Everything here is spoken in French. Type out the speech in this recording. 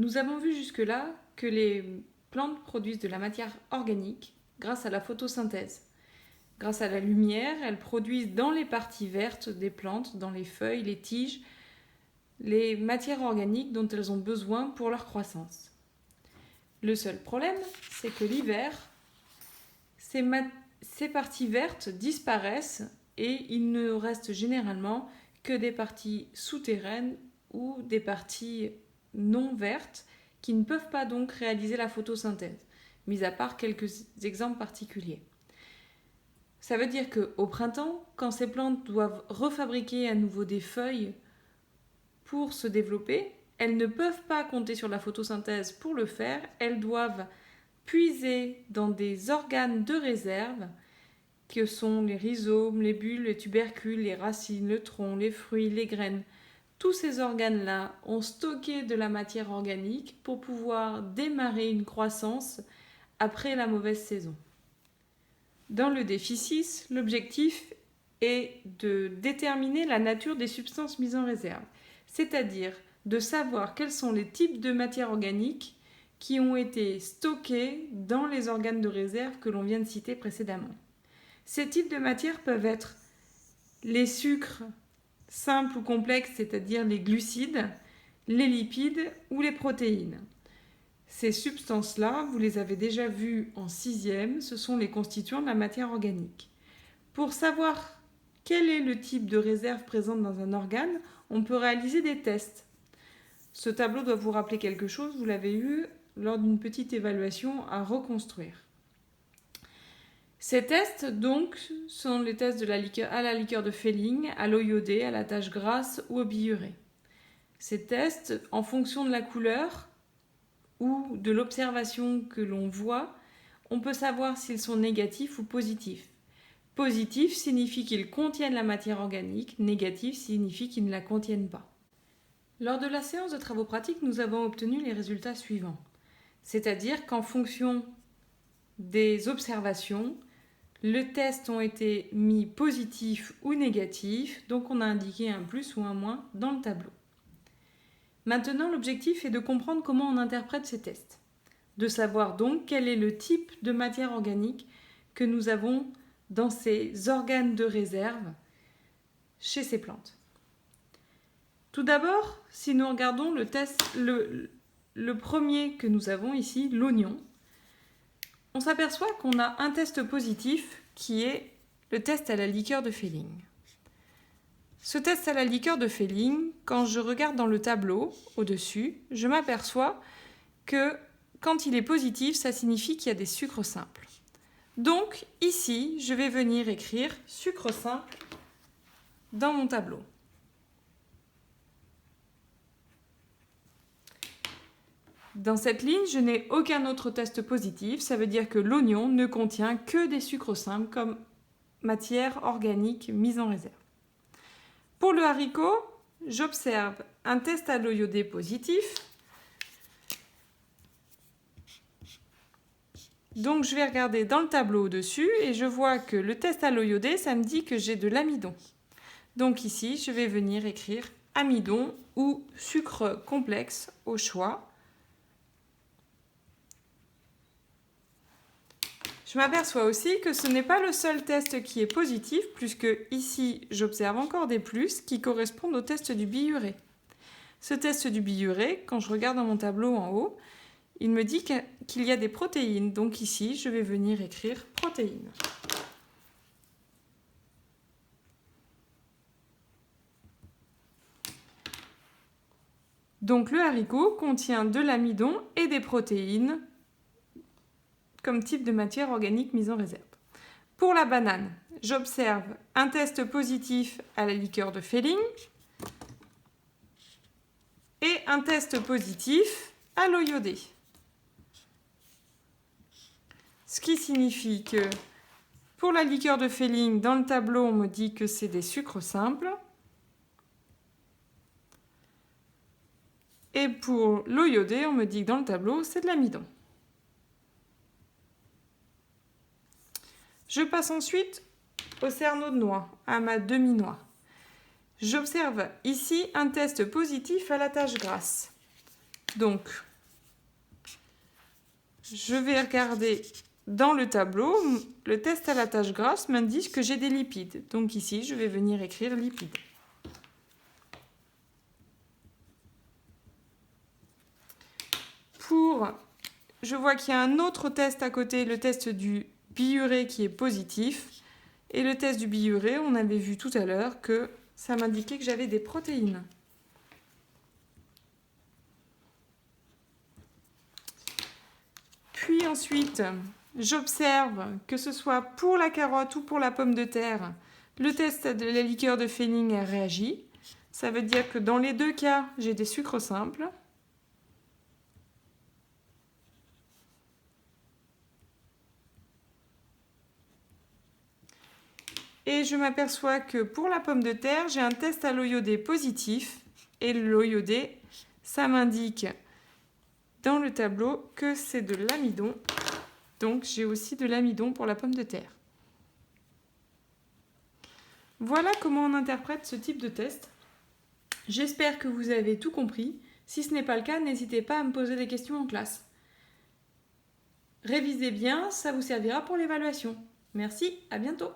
Nous avons vu jusque-là que les plantes produisent de la matière organique grâce à la photosynthèse. Grâce à la lumière, elles produisent dans les parties vertes des plantes, dans les feuilles, les tiges, les matières organiques dont elles ont besoin pour leur croissance. Le seul problème, c'est que l'hiver, ces parties vertes disparaissent et il ne reste généralement que des parties souterraines ou des parties non vertes qui ne peuvent pas donc réaliser la photosynthèse, mis à part quelques exemples particuliers. Ça veut dire qu'au printemps, quand ces plantes doivent refabriquer à nouveau des feuilles pour se développer, elles ne peuvent pas compter sur la photosynthèse pour le faire, elles doivent puiser dans des organes de réserve que sont les rhizomes, les bulbes, les tubercules, les racines, le tronc, les fruits, les graines. Tous ces organes-là ont stocké de la matière organique pour pouvoir démarrer une croissance après la mauvaise saison. Dans le défi 6, l'objectif est de déterminer la nature des substances mises en réserve, c'est-à-dire de savoir quels sont les types de matière organique qui ont été stockés dans les organes de réserve que l'on vient de citer précédemment. Ces types de matières peuvent être les sucres simples ou complexes, c'est-à-dire les glucides, les lipides ou les protéines. Ces substances-là, vous les avez déjà vues en 6e, ce sont les constituants de la matière organique. Pour savoir quel est le type de réserve présente dans un organe, on peut réaliser des tests. Ce tableau doit vous rappeler quelque chose, vous l'avez eu lors d'une petite évaluation à reconstruire. Ces tests, donc, sont les tests à la liqueur de Fehling, à l'eau iodée, à la tache grasse ou au biurée. Ces tests, en fonction de la couleur ou de l'observation que l'on voit, on peut savoir s'ils sont négatifs ou positifs. Positif signifie qu'ils contiennent la matière organique, négatif signifie qu'ils ne la contiennent pas. Lors de la séance de travaux pratiques, nous avons obtenu les résultats suivants. C'est-à-dire qu'en fonction des observations, les tests ont été mis positifs ou négatifs, donc on a indiqué un plus ou un moins dans le tableau. Maintenant, l'objectif est de comprendre comment on interprète ces tests, de savoir donc quel est le type de matière organique que nous avons dans ces organes de réserve chez ces plantes. Tout d'abord, si nous regardons le premier que nous avons ici, l'oignon, on s'aperçoit qu'on a un test positif qui est le test à la liqueur de Fehling. Ce test à la liqueur de Fehling, quand je regarde dans le tableau au-dessus, je m'aperçois que quand il est positif, ça signifie qu'il y a des sucres simples. Donc ici, je vais venir écrire sucre simple dans mon tableau. Dans cette ligne, je n'ai aucun autre test positif, ça veut dire que l'oignon ne contient que des sucres simples comme matière organique mise en réserve. Pour le haricot, j'observe un test à l'eau iodée positif. Donc je vais regarder dans le tableau au-dessus et je vois que le test à l'eau iodée, ça me dit que j'ai de l'amidon. Donc ici, je vais venir écrire amidon ou sucre complexe au choix. Je m'aperçois aussi que ce n'est pas le seul test qui est positif, puisque ici, j'observe encore des plus qui correspondent au test du biurée. Ce test du biurée, quand je regarde dans mon tableau en haut, il me dit qu'il y a des protéines. Donc ici, je vais venir écrire protéines. Donc le haricot contient de l'amidon et des protéines comme type de matière organique mise en réserve. Pour la banane, j'observe un test positif à la liqueur de Fehling et un test positif à l'eau iodée. Ce qui signifie que pour la liqueur de Fehling, dans le tableau, on me dit que c'est des sucres simples. Et pour l'eau iodée, on me dit que dans le tableau, c'est de l'amidon. Je passe ensuite au cerneau de noix, à ma demi-noix. J'observe ici un test positif à la tache grasse. Donc, je vais regarder dans le tableau. Le test à la tache grasse m'indique que j'ai des lipides. Donc ici, je vais venir écrire lipides. Je vois qu'il y a un autre test à côté, le test du biurée qui est positif. Et le test du biurée, on avait vu tout à l'heure que ça m'indiquait que j'avais des protéines. Puis ensuite, j'observe que ce soit pour la carotte ou pour la pomme de terre, le test de la liqueur de Fehling réagit. Ça veut dire que dans les deux cas, j'ai des sucres simples. Et je m'aperçois que pour la pomme de terre, j'ai un test à l'eau iodée positif. Et l'eau iodée, ça m'indique dans le tableau que c'est de l'amidon. Donc j'ai aussi de l'amidon pour la pomme de terre. Voilà comment on interprète ce type de test. J'espère que vous avez tout compris. Si ce n'est pas le cas, n'hésitez pas à me poser des questions en classe. Révisez bien, ça vous servira pour l'évaluation. Merci, à bientôt.